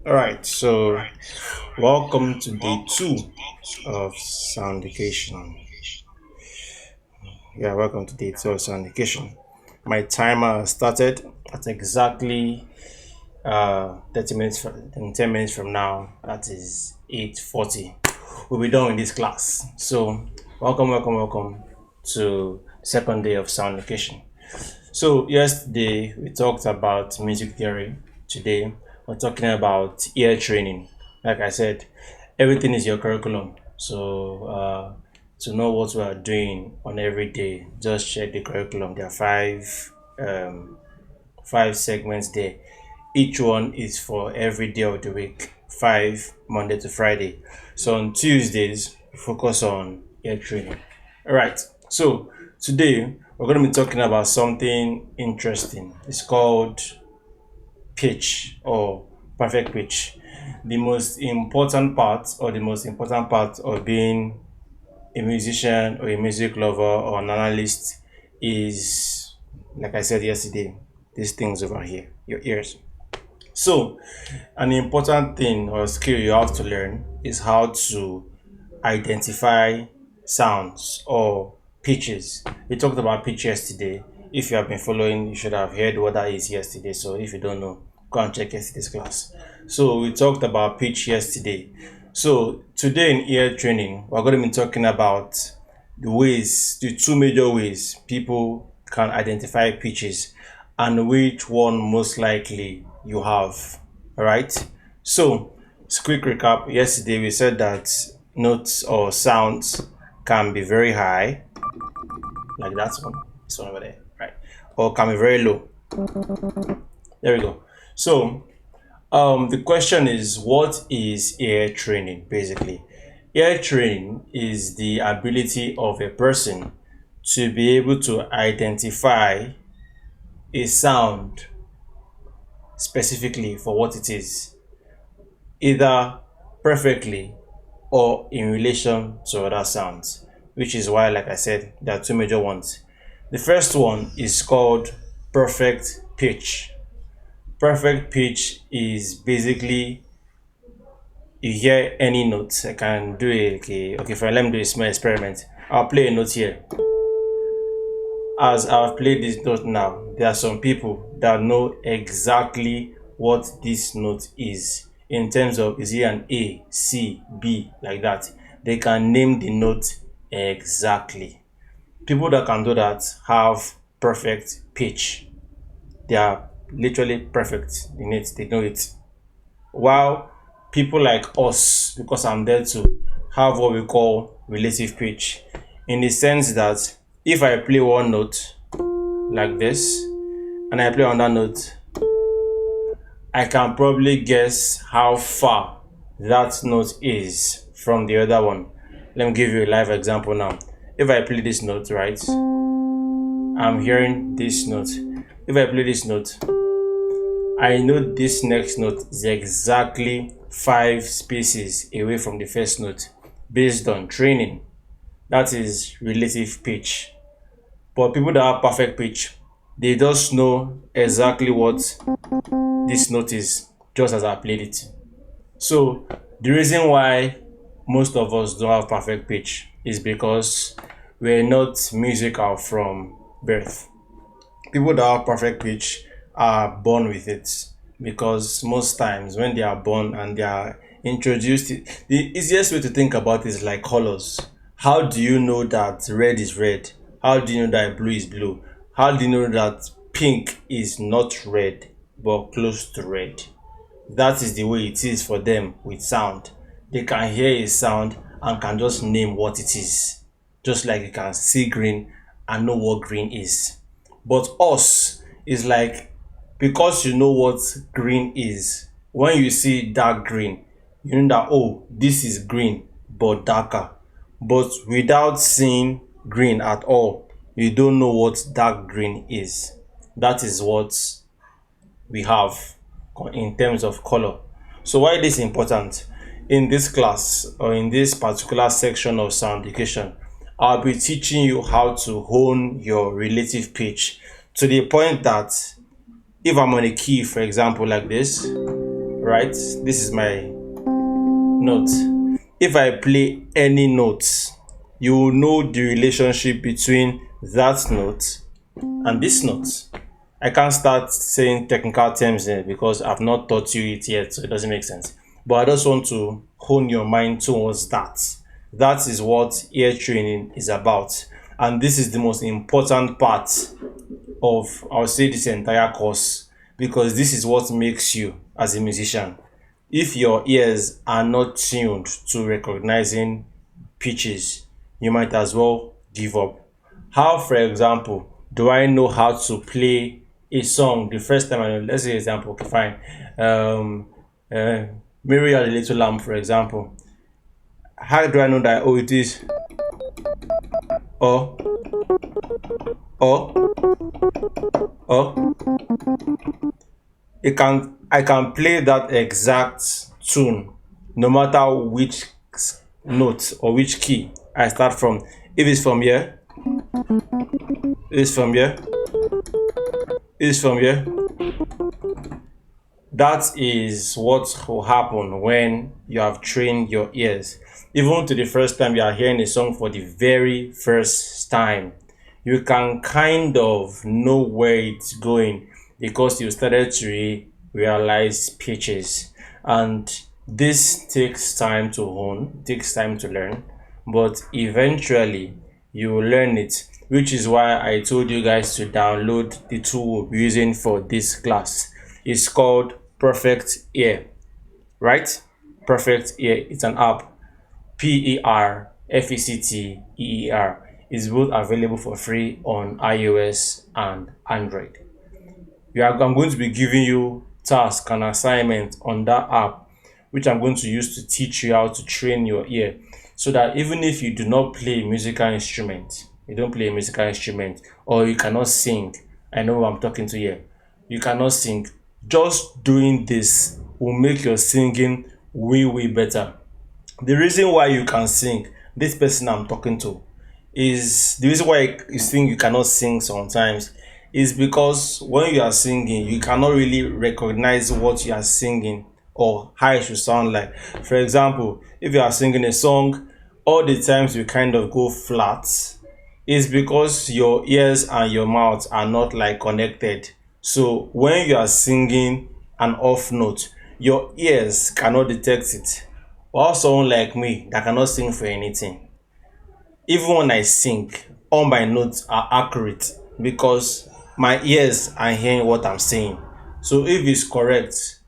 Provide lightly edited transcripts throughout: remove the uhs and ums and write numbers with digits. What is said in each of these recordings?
All right, so welcome to day two of Soundication. Yeah, welcome to day two of Soundication. My timer started at exactly 30 minutes from 10 minutes from now. That is 8:40. We'll be done with this class. So, welcome to second day of Soundication. So yesterday we talked about music theory. Today we're talking about ear training. Like I said, everything is your curriculum. So to know what we are doing on every day, just check the curriculum. There are um, five segments there. Each one is for every day of the week. Five Monday to Friday. So on Tuesdays, we focus on ear training. All right. So today we're going to be talking about something interesting. It's called pitch or perfect pitch. The most important part of being a musician or a music lover or an analyst is, like I said yesterday, these things over here, your ears. So, an important thing or skill you have to learn is how to identify sounds or pitches. We talked about pitch yesterday. If you have been following, you should have heard what that is yesterday. So, if you don't know, go and check yesterday's class. So, we talked about pitch yesterday. So, today in ear training, we're going to be talking about the two major ways people can identify pitches and which one most likely you have. All right. So, quick recap. Yesterday we said that notes or sounds can be very high, like that one, this one over there, right? Or can be very low. There we go. So, the question is, what is ear training? Basically, ear training is the ability of a person to be able to identify a sound specifically for what it is, either perfectly or in relation to other sounds, which is why, like I said, there are two major ones. The first one is called perfect pitch. Perfect pitch is basically you hear any note. I can do a okay. Fine, let me do a small experiment. I'll play a note here. As I've played this note now, there are some people that know exactly what this note is in terms of is it an A, C, B, like that. They can name the note exactly. People that can do that have perfect pitch. They are literally perfect in it, they know it. While people like us, because I'm there to have what we call relative pitch, in the sense that if I play one note like this and I play on that note, I can probably guess how far that note is from the other one. Let me give you a live example now. If I play this note, right, I'm hearing this note. If I play this note, I know this next note is exactly five spaces away from the first note based on training. That is relative pitch. But people that have perfect pitch, they just know exactly what this note is just as I played it. So the reason why most of us don't have perfect pitch is because we're not musical from birth. People that have perfect pitch are born with it, because most times when they are born and they are introduced, the easiest way to think about it is like colors. How do you know that red is red? How do you know that blue is blue? How do you know that pink is not red but close to red? That is the way it is for them with sound. They can hear a sound and can just name what it is, just like you can see green and know what green is. But us is like, because you know what green is, when you see dark green, you know that, oh, this is green but darker. But without seeing green at all, you don't know what dark green is. That is what we have in terms of color. So why this important? In this class or in this particular section of sound education, I'll be teaching you how to hone your relative pitch to the point that if I'm on a key, for example, like this, right? This is my note. If I play any notes, you will know the relationship between that note and this note. I can't start saying technical terms here because I've not taught you it yet, so it doesn't make sense. But I just want to hone your mind towards that. That is what ear training is about. And this is the most important part of, I'll say, this entire course, because this is what makes you as a musician. If your ears are not tuned to recognizing pitches, you might as well give up. How, for example, do I know how to play a song the first time I know? Let's say example, okay, fine. Um, uh, Mary had a little lamb, for example. How do I know that? Oh, it is or or or I can play that exact tune no matter which note or which key I start from. If it's from here, it's from here, it's from here. That is what will happen when you have trained your ears. Even to the first time you are hearing a song for the very first time, you can kind of know where it's going because you started to realize pitches. And this takes time to hone, takes time to learn, but eventually you will learn it, which is why I told you guys to download the tool we'll be using for this class. It's called Perfect Ear, right? Perfect Ear. It's an app. Perfecteer. Is both available for free on iOS and Android. I'm going to be giving you task and assignment on that app, which I'm going to use to teach you how to train your ear, so that even if you do not play a musical instrument, you don't play a musical instrument, or you cannot sing, I know who I'm talking to here, you cannot sing, just doing this will make your singing way, way better. The reason why you can sing, this person I'm talking to, is the reason why you think you cannot sing sometimes is because when you are singing, you cannot really recognize what you are singing or how it should sound like. For example, if you are singing a song, all the times you kind of go flat is because your ears and your mouth are not like connected. So when you are singing an off note, your ears cannot detect it. Or someone like me that cannot sing for anything, even when I sing, all my notes are accurate because my ears are hearing what I'm saying. So if it's correct,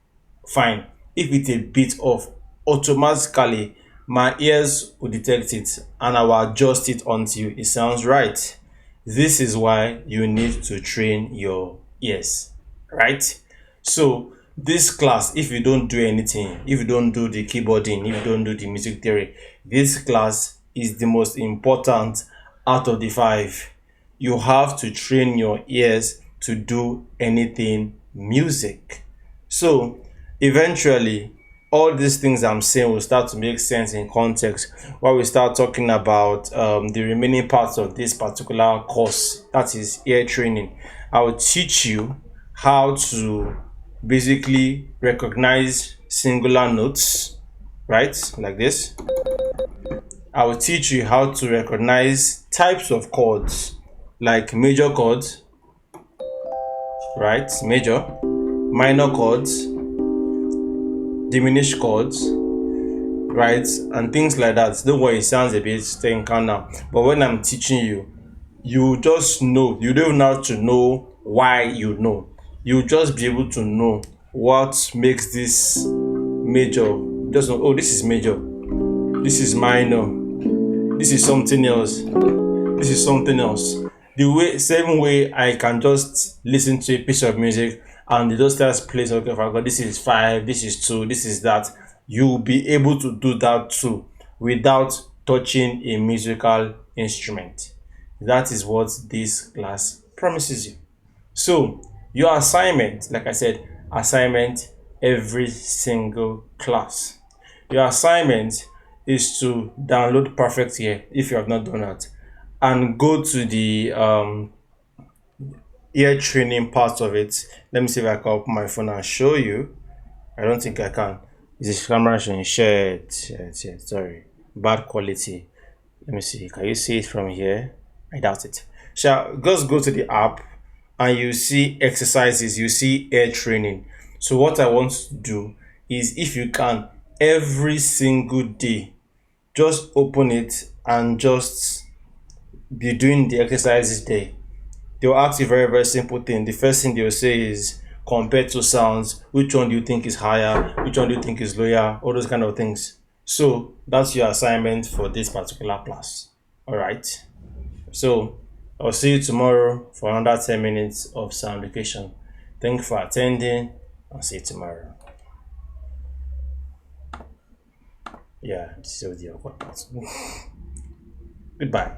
fine. If it's a bit off, automatically my ears will detect it and I will adjust it until it sounds right. This is why you need to train your ears, right? So this class, if you don't do anything, if you don't do the keyboarding, if you don't do the music theory, this class is the most important out of the five. You have to train your ears to do anything music. So eventually, all these things I'm saying will start to make sense in context while we start talking about the remaining parts of this particular course, that is ear training. I will teach you how to basically recognize singular notes, right? Like this. I will teach you how to recognize types of chords, like major chords, right? Major, minor chords, diminished chords, right? And things like that. Don't worry, it sounds a bit technical now. But when I'm teaching you, you just know. You don't have to know why you know. You just be able to know what makes this major. Just know, oh, this is major. This is minor. This is something else. This is something else. The same way I can just listen to a piece of music and it just starts playing, okay, if I got this is 5, this is 2, this is that, you'll be able to do that too without touching a musical instrument. That is what this class promises you. So your assignment, like I said, assignment every single class. Your assignment is to download Perfect Ear if you have not done that, and go to the ear training part of it. Let me see if I can open my phone and show you. I don't think I can. Is this camera showing shared? Shared, sorry. Bad quality. Let me see. Can you see it from here? I doubt it. So just go to the app and you see exercises, you see air training. So what I want to do is, if you can, every single day, just open it and just be doing the exercises there. They'll ask you a very, very simple thing. The first thing they'll say is, compared to sounds, which one do you think is higher? Which one do you think is lower? All those kind of things. So that's your assignment for this particular class. All right. So I'll see you tomorrow for another 10 minutes of sound education. Thank you for attending. I'll see you tomorrow. Yeah, this is the awkward part. Goodbye.